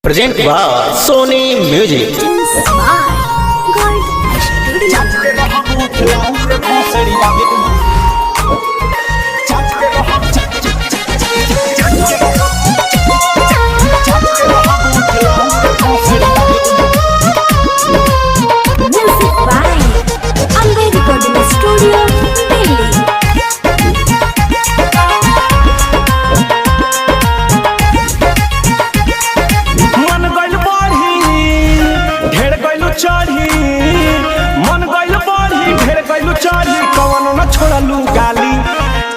Present by Sony music. छोड़लू गाली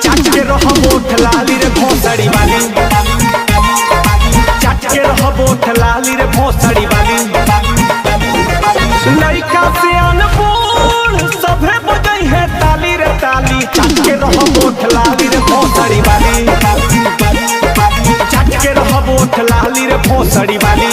चाट के रह बोठ लाली रे भोसड़ी वाली, चाट के रह बोठ लाली रे भोसड़ी वाली। लड़का से अनबूढ़ सभे बजई है ताली रे ताली, चाट के रह बोठ लाली रे भोसड़ी वाली, चाट के रह बोठ लाली रे भोसड़ी वाली।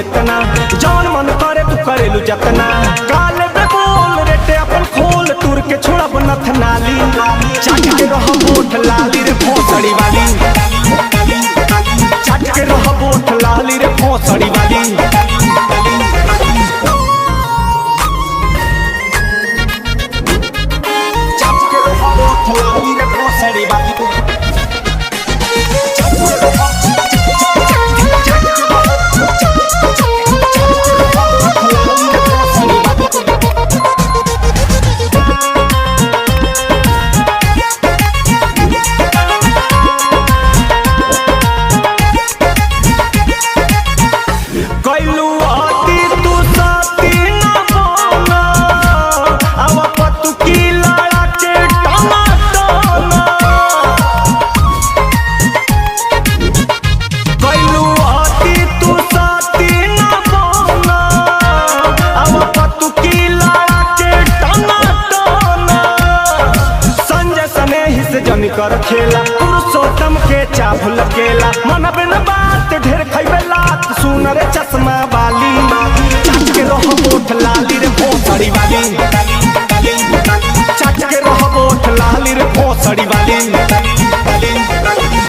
इतना जौन मन करे तू करेलू जतना, काले पे बोल रेटे अपन खोल तुर के छोड़ा बनत नाली, चाट के रह बोठ लाली रे भोसड़ी वाली, चाट के रह बोठ लाली रे भोसड़ी वाली। चाट के रह बोठ लाली रे भोसड़ी वाली। जन कर खेला पुरुषोत्तम के चाभ लकेला, मन बिन बात ढेर खैबे लात सुन रे चश्मा वाली, चाट के रह बोठ लाली रे भोसड़ी वाली।